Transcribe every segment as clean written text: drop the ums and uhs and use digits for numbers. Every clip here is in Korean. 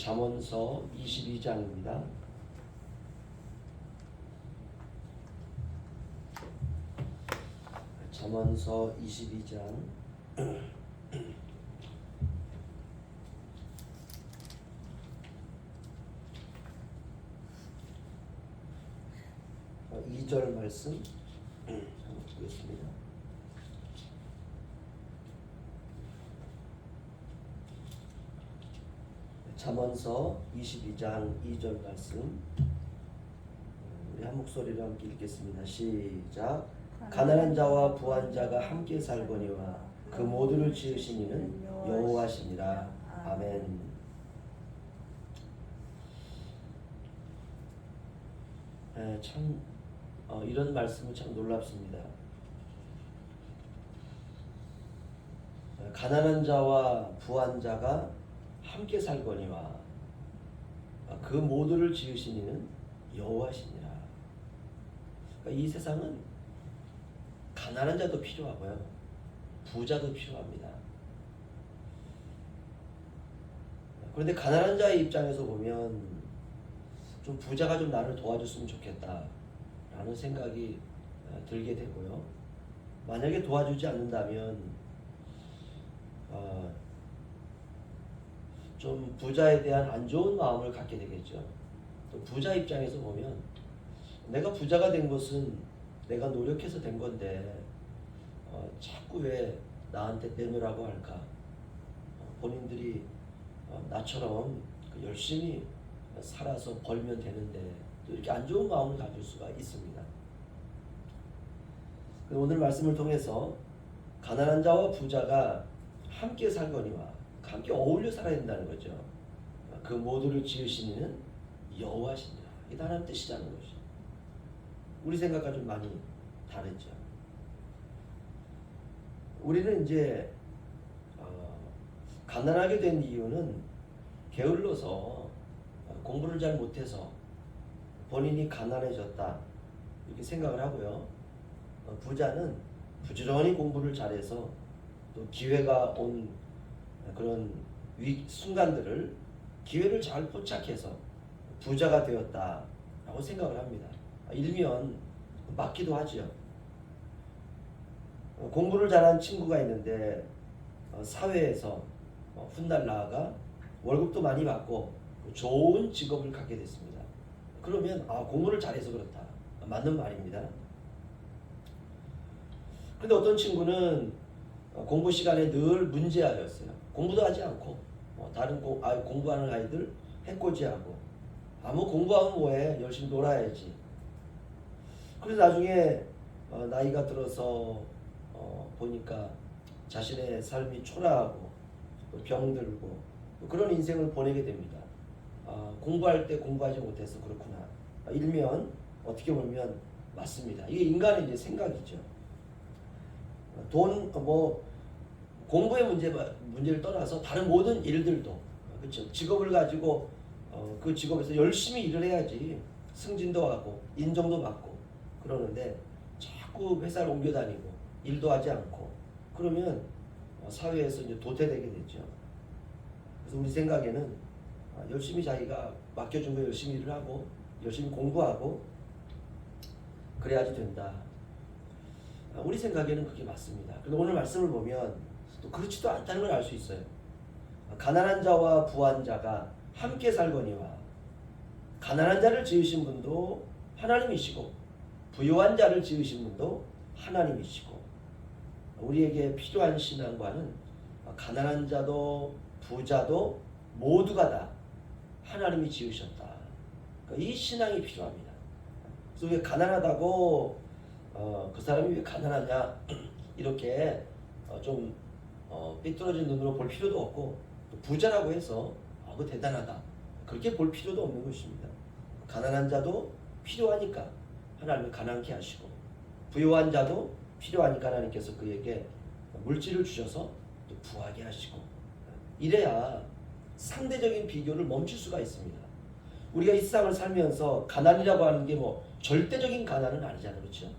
잠언서 22장입니다. 잠언서 22장 2절 말씀 보겠습니다. 잠언서 22장 2절 말씀 우리 한 목소리로 함께 읽겠습니다. 시작. 가난한 자와 부한 자가 함께 살거니와 그 모두를 지으신 이는 여호와시니라. 아멘. 참 이런 말씀은 참 놀랍습니다. 가난한 자와 부한 자가 함께 살거니와 그 모두를 지으신 이는 여호와시니라. 그러니까 이 세상은 가난한 자도 필요하고요, 부자도 필요합니다. 그런데 가난한 자의 입장에서 보면 좀 부자가 좀 나를 도와줬으면 좋겠다라는 생각이 들게 되고요. 만약에 도와주지 않는다면 좀 부자에 대한 안 좋은 마음을 갖게 되겠죠. 또 부자 입장에서 보면 내가 부자가 된 것은 내가 노력해서 된 건데 자꾸 왜 나한테 내놓으라고 할까? 본인들이 나처럼 열심히 살아서 벌면 되는데 또 이렇게 안 좋은 마음을 가질 수가 있습니다. 오늘 말씀을 통해서 가난한 자와 부자가 함께 살거니와 함께 어울려 살아야 된다는 거죠. 그 모두를 지으신 이는 여호와시니라. 이게 하나님 뜻이라는 것이죠. 우리 생각과 좀 많이 다르죠. 우리는 이제 가난하게 된 이유는 게을러서 공부를 잘 못해서 본인이 가난해졌다 이렇게 생각을 하고요. 부자는 부지런히 공부를 잘해서 또 기회가 온 그런 순간들을 기회를 잘 포착해서 부자가 되었다라고 생각을 합니다. 일면 맞기도 하죠. 공부를 잘한 친구가 있는데 사회에서 훗날 나아가 월급도 많이 받고 좋은 직업을 갖게 됐습니다. 그러면 공부를 잘해서 그렇다. 맞는 말입니다. 그런데 어떤 친구는 공부 시간에 늘 문제아였어요. 공부도 하지 않고 다른 공부하는 아이들 해코지하고 공부하면 뭐해, 열심히 놀아야지. 그래서 나중에 나이가 들어서 보니까 자신의 삶이 초라하고 병들고 그런 인생을 보내게 됩니다. 공부할 때 공부하지 못해서 그렇구나. 일면 어떻게 보면 맞습니다. 이게 인간의 이제 생각이죠. 공부의 문제를 떠나서 다른 모든 일들도 그렇죠. 직업을 가지고 그 직업에서 열심히 일을 해야지 승진도 하고 인정도 받고 그러는데 자꾸 회사를 옮겨 다니고 일도 하지 않고 그러면 사회에서 이제 도태되게 되죠. 그래서 우리 생각에는 열심히 자기가 맡겨준 거 열심히 일을 하고 열심히 공부하고 그래야지 된다. 우리 생각에는 그게 맞습니다. 그런데 오늘 말씀을 보면 또 그렇지도 않다는 걸 알 수 있어요. 가난한 자와 부한 자가 함께 살거니와 가난한 자를 지으신 분도 하나님이시고 부유한 자를 지으신 분도 하나님이시고 우리에게 필요한 신앙과는 가난한 자도 부자도 모두가 다 하나님이 지으셨다. 이 신앙이 필요합니다. 그래서 왜 가난하다고 그 사람이 왜 가난하냐 이렇게 좀 삐뚤어진 눈으로 볼 필요도 없고 또 부자라고 해서 그 대단하다 그렇게 볼 필요도 없는 것입니다. 가난한 자도 필요하니까 하나님이 가난케 하시고 부유한 자도 필요하니까 하나님께서 그에게 물질을 주셔서 또 부하게 하시고 이래야 상대적인 비교를 멈출 수가 있습니다. 우리가 이 세상을 살면서 가난이라고 하는 게 절대적인 가난은 아니잖아요. 그렇죠?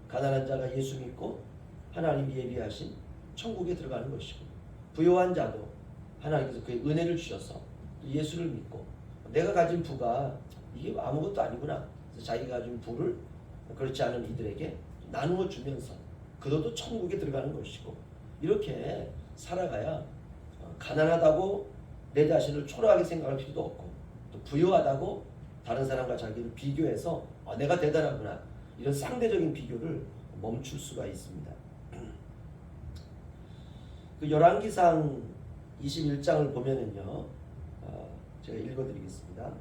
가난한 자가 예수 믿고 하나님이 예비하신 천국에 들어가는 것이고 부유한 자도 하나님께서 그의 은혜를 주셔서 예수를 믿고 내가 가진 부가 이게 아무것도 아니구나. 그래서 자기가 가진 부를 그렇지 않은 이들에게 나누어 주면서 그들도 천국에 들어가는 것이고 이렇게 살아가야 가난하다고 내 자신을 초라하게 생각할 필요도 없고 또 부유하다고 다른 사람과 자기를 비교해서 내가 대단하구나 이런 상대적인 비교를 멈출 수가 있습니다. 그 열왕기상 21장을 보면은요, 제가 읽어드리겠습니다.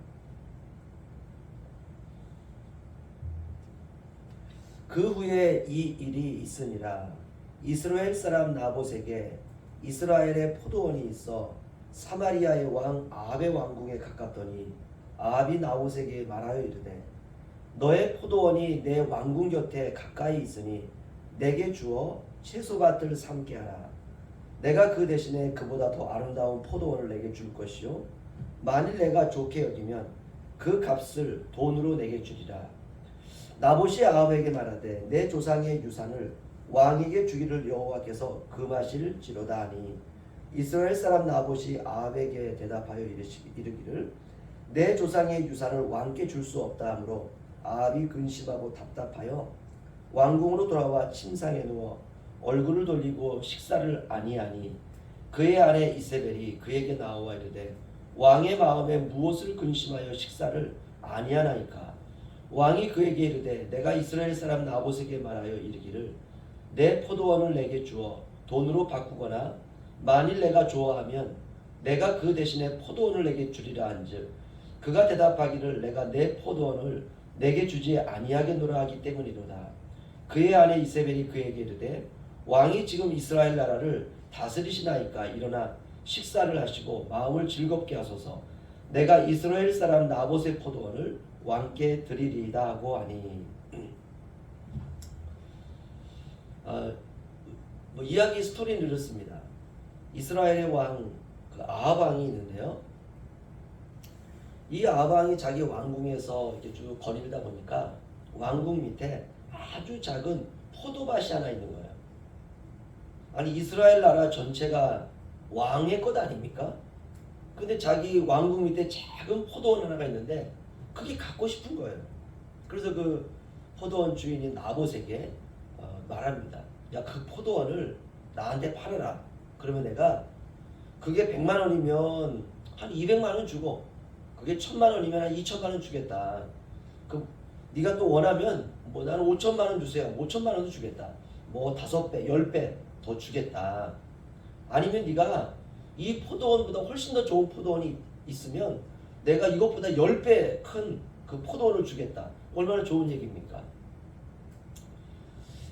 그 후에 이 일이 있으니라. 이스라엘 사람 나봇에게 이스라엘의 포도원이 있어 사마리아의 왕 아합의 왕궁에 가깝더니 아합이 나봇에게 말하여 이르되 너의 포도원이 내 왕궁 곁에 가까이 있으니 내게 주어 채소밭을 삼게 하라. 내가 그 대신에 그보다 더 아름다운 포도원을 내게 줄 것이요 만일 내가 좋게 여기면 그 값을 돈으로 내게 주리라. 나봇이 아합에게 말하되 내 조상의 유산을 왕에게 주기를 여호와께서 금하실지로다 하니 이스라엘 사람 나봇이 아합에게 대답하여 이르기를 내 조상의 유산을 왕께 줄 수 없다 하므로 아합이 근심하고 답답하여 왕궁으로 돌아와 침상에 누워 얼굴을 돌리고 식사를 아니하니 그의 아내 이세벨이 그에게 나와 이르되 왕의 마음에 무엇을 근심하여 식사를 아니하나이까. 왕이 그에게 이르되 내가 이스라엘 사람 나봇에게 말하여 이르기를 내 포도원을 내게 주어 돈으로 바꾸거나 만일 내가 좋아하면 내가 그 대신에 포도원을 내게 주리라 한즉 그가 대답하기를 내가 내 포도원을 내게 주지 아니하겠노라 하기 때문이로다. 그의 아내 이세벨이 그에게 이르되 왕이 지금 이스라엘 나라를 다스리시나이까 일어나 식사를 하시고 마음을 즐겁게 하소서. 내가 이스라엘 사람 나봇의 포도원을 왕께 드리리이다 하고 하니 이야기 스토리는 이렇습니다. 이스라엘의 왕 아합 왕이 있는데요. 이 아합 왕이 자기 왕궁에서 이렇게 쭉 거닐다 보니까 왕궁 밑에 아주 작은 포도밭이 하나 있는 거예요. 아니 이스라엘 나라 전체가 왕의 것 아닙니까? 근데 자기 왕궁 밑에 작은 포도원 하나가 있는데 그게 갖고 싶은 거예요. 그래서 그 포도원 주인인 나봇에게 말합니다. 야, 그 포도원을 나한테 팔아라. 그러면 내가 그게 100만 원이면 한 200만 원 주고 그게 1000만 원이면 한 2000만 원 주겠다. 그 네가 또 원하면 뭐 나는 5천만 원 주세요. 5천만 원도 주겠다. 뭐 5배, 10배 더 주겠다. 아니면 네가 이 포도원보다 훨씬 더 좋은 포도원이 있으면 내가 이것보다 10배 큰 그 포도원을 주겠다. 얼마나 좋은 얘기입니까?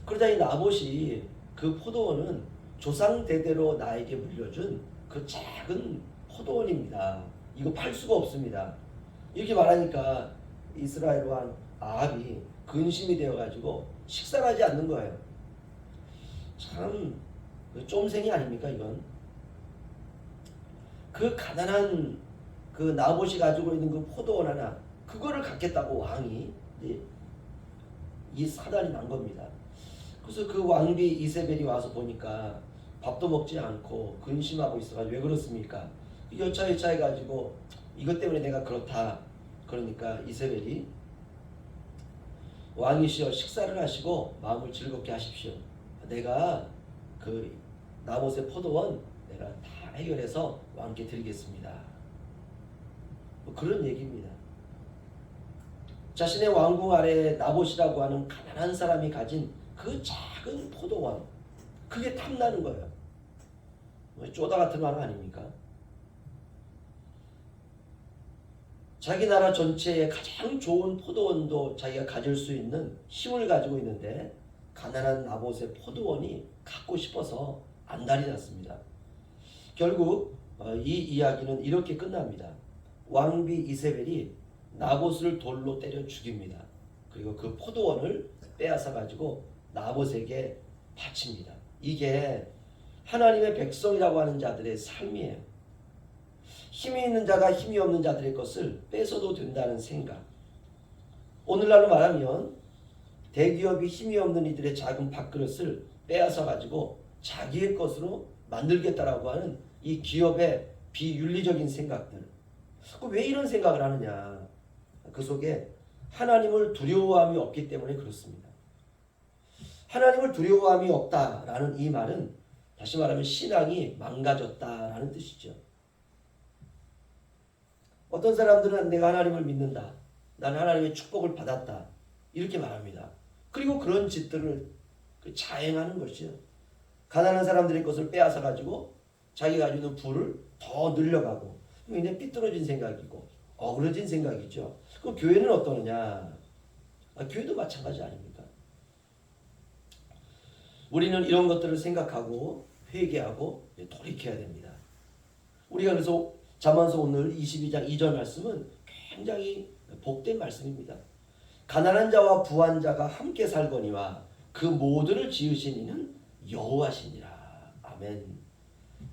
그러자 이 나봇이 그 포도원은 조상 대대로 나에게 물려준 그 작은 포도원입니다. 이거 팔 수가 없습니다. 이렇게 말하니까 이스라엘 왕 아합이 근심이 되어가지고 식사를 하지 않는 거예요. 참 쫌생이 아닙니까 이건? 그 가난한 그 나봇이 가지고 있는 그 포도원 하나 그거를 갖겠다고 왕이 이 사단이 난 겁니다. 그래서 그 왕비 이세벨이 와서 보니까 밥도 먹지 않고 근심하고 있어가지고 왜 그렇습니까? 여차여차 해가지고 이것 때문에 내가 그렇다. 그러니까 이세벨이 왕이시여 식사를 하시고 마음을 즐겁게 하십시오. 내가 그 나봇의 포도원 내가 다 해결해서 왕께 드리겠습니다. 뭐 그런 얘기입니다. 자신의 왕궁 아래 나봇이라고 하는 가난한 사람이 가진 그 작은 포도원 그게 탐나는 거예요. 뭐 쪼다 같은 말 아닙니까? 자기 나라 전체에 가장 좋은 포도원도 자기가 가질 수 있는 힘을 가지고 있는데 가난한 나봇의 포도원이 갖고 싶어서 안달이 났습니다. 결국 이 이야기는 이렇게 끝납니다. 왕비 이세벨이 나봇을 돌로 때려 죽입니다. 그리고 그 포도원을 빼앗아 가지고 나봇에게 바칩니다. 이게 하나님의 백성이라고 하는 자들의 삶이에요. 힘이 있는 자가 힘이 없는 자들의 것을 뺏어도 된다는 생각. 오늘날로 말하면 대기업이 힘이 없는 이들의 작은 밥그릇을 빼앗아 가지고 자기의 것으로 만들겠다라고 하는 이 기업의 비윤리적인 생각들. 왜 이런 생각을 하느냐? 그 속에 하나님을 두려워함이 없기 때문에 그렇습니다. 하나님을 두려워함이 없다라는 이 말은 다시 말하면 신앙이 망가졌다라는 뜻이죠. 어떤 사람들은 내가 하나님을 믿는다. 나는 하나님의 축복을 받았다. 이렇게 말합니다. 그리고 그런 짓들을 자행하는 것이요. 가난한 사람들의 것을 빼앗아 가지고 자기가 가지고 있는 부를 더 늘려가고 굉장히 삐뚤어진 생각이고 어그러진 생각이죠. 그럼 교회는 어떠느냐? 교회도 마찬가지 아닙니까? 우리는 이런 것들을 생각하고 회개하고 돌이켜야 됩니다. 우리가 그래서 잠언서 오늘 22장 2절 말씀은 굉장히 복된 말씀입니다. 가난한 자와 부한 자가 함께 살거니와 그 모두를 지으신 이는 여호와시니라. 아멘.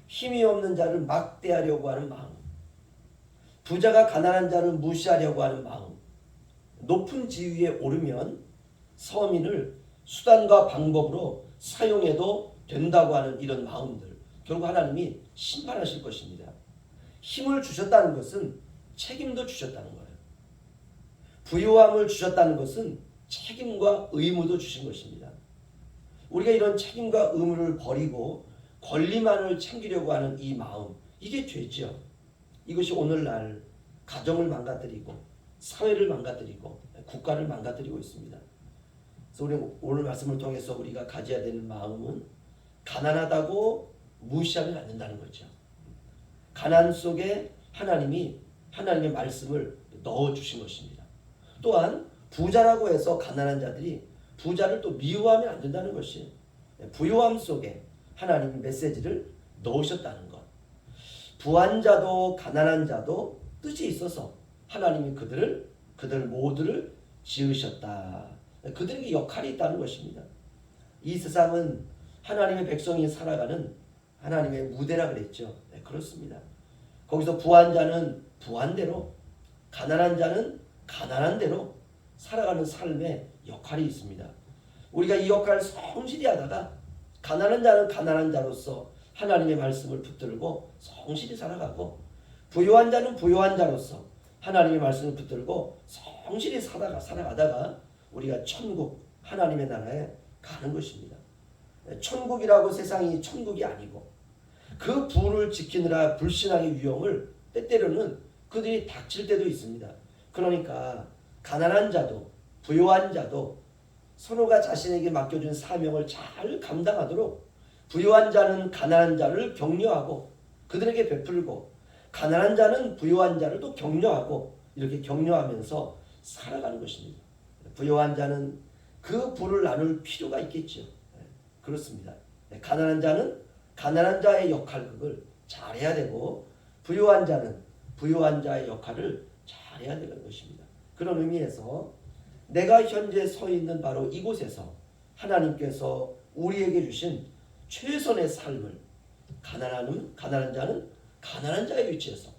힘이 없는 자를 막대하려고 하는 마음, 부자가 가난한 자를 무시하려고 하는 마음, 높은 지위에 오르면 서민을 수단과 방법으로 사용해도 된다고 하는 이런 마음들, 결국 하나님이 심판하실 것입니다. 힘을 주셨다는 것은 책임도 주셨다는 거예요. 부유함을 주셨다는 것은 책임과 의무도 주신 것입니다. 우리가 이런 책임과 의무를 버리고 권리만을 챙기려고 하는 이 마음, 이게 죄죠. 이것이 오늘날 가정을 망가뜨리고 사회를 망가뜨리고 국가를 망가뜨리고 있습니다. 그래서 우리 오늘 말씀을 통해서 우리가 가져야 되는 마음은 가난하다고 무시하면 안 된다는 거죠. 가난 속에 하나님의 말씀을 넣어주신 것입니다. 또한 부자라고 해서 가난한 자들이 부자를 또 미워하면 안 된다는 것이에요. 부유함 속에 하나님의 메시지를 넣으셨다는 것. 부한 자도 가난한 자도 뜻이 있어서 하나님이 그들 모두를 지으셨다. 그들에게 역할이 있다는 것입니다. 이 세상은 하나님의 백성이 살아가는 하나님의 무대라 그랬죠. 네, 그렇습니다. 거기서 부한 자는 부한 대로, 가난한 자는 가난한 대로 살아가는 삶의 역할이 있습니다. 우리가 이 역할을 성실히 하다가 가난한 자는 가난한 자로서 하나님의 말씀을 붙들고 성실히 살아가고, 부유한 자는 부유한 자로서 하나님의 말씀을 붙들고 성실히 살아가다가 우리가 천국 하나님의 나라에 가는 것입니다. 천국이라고 세상이 천국이 아니고 그 부를 지키느라 불신앙의 위험을 때때로는 그들이 닥칠 때도 있습니다. 그러니까 가난한 자도 부유한 자도 서로가 자신에게 맡겨준 사명을 잘 감당하도록 부유한 자는 가난한 자를 격려하고 그들에게 베풀고, 가난한 자는 부유한 자를 또 격려하고, 이렇게 격려하면서 살아가는 것입니다. 부유한 자는 그 부를 나눌 필요가 있겠죠. 그렇습니다. 가난한 자는 가난한 자의 역할극을 잘해야 되고, 부유한 자는 부유한 자의 역할을 잘해야 되는 것입니다. 그런 의미에서 내가 현재 서 있는 바로 이곳에서 하나님께서 우리에게 주신 최선의 삶을, 가난한 자는 가난한 자의 위치에서,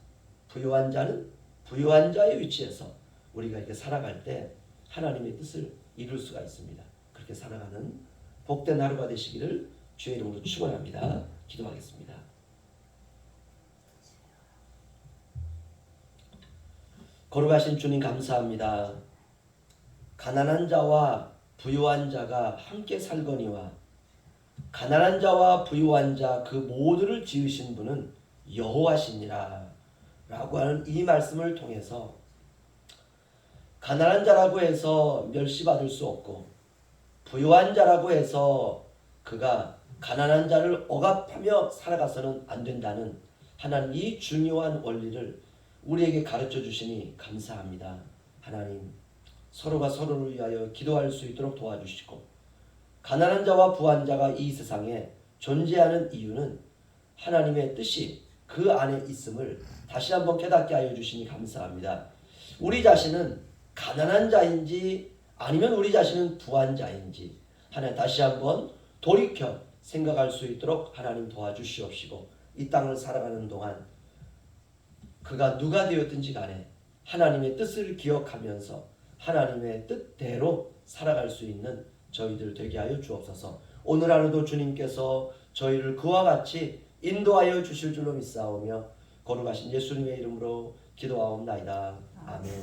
부유한 자는 부유한 자의 위치에서 우리가 이렇게 살아갈 때 하나님의 뜻을 이룰 수가 있습니다. 그렇게 살아가는 복된 하루가 되시기를 주의 이름으로 축원합니다. 기도하겠습니다. 거룩하신 주님 감사합니다. 가난한 자와 부유한 자가 함께 살거니와 가난한 자와 부유한 자 그 모두를 지으신 분은 여호와시니라 라고 하는 이 말씀을 통해서 가난한 자라고 해서 멸시받을 수 없고, 부유한 자라고 해서 그가 가난한 자를 억압하며 살아가서는 안 된다는 하나님 이 중요한 원리를 우리에게 가르쳐 주시니 감사합니다. 하나님, 서로가 서로를 위하여 기도할 수 있도록 도와주시고, 가난한 자와 부한 자가 이 세상에 존재하는 이유는 하나님의 뜻이 그 안에 있음을 다시 한번 깨닫게 하여 주시니 감사합니다. 우리 자신은 가난한 자인지 아니면 우리 자신은 부한 자인지 하나님 다시 한번 돌이켜 생각할 수 있도록 하나님 도와주시옵시고, 이 땅을 살아가는 동안 그가 누가 되었든지 간에 하나님의 뜻을 기억하면서 하나님의 뜻대로 살아갈 수 있는 저희들 되게 하여 주옵소서. 오늘 하루도 주님께서 저희를 그와 같이 인도하여 주실 줄로 믿사오며 거룩하신 예수님의 이름으로 기도하옵나이다. 아멘.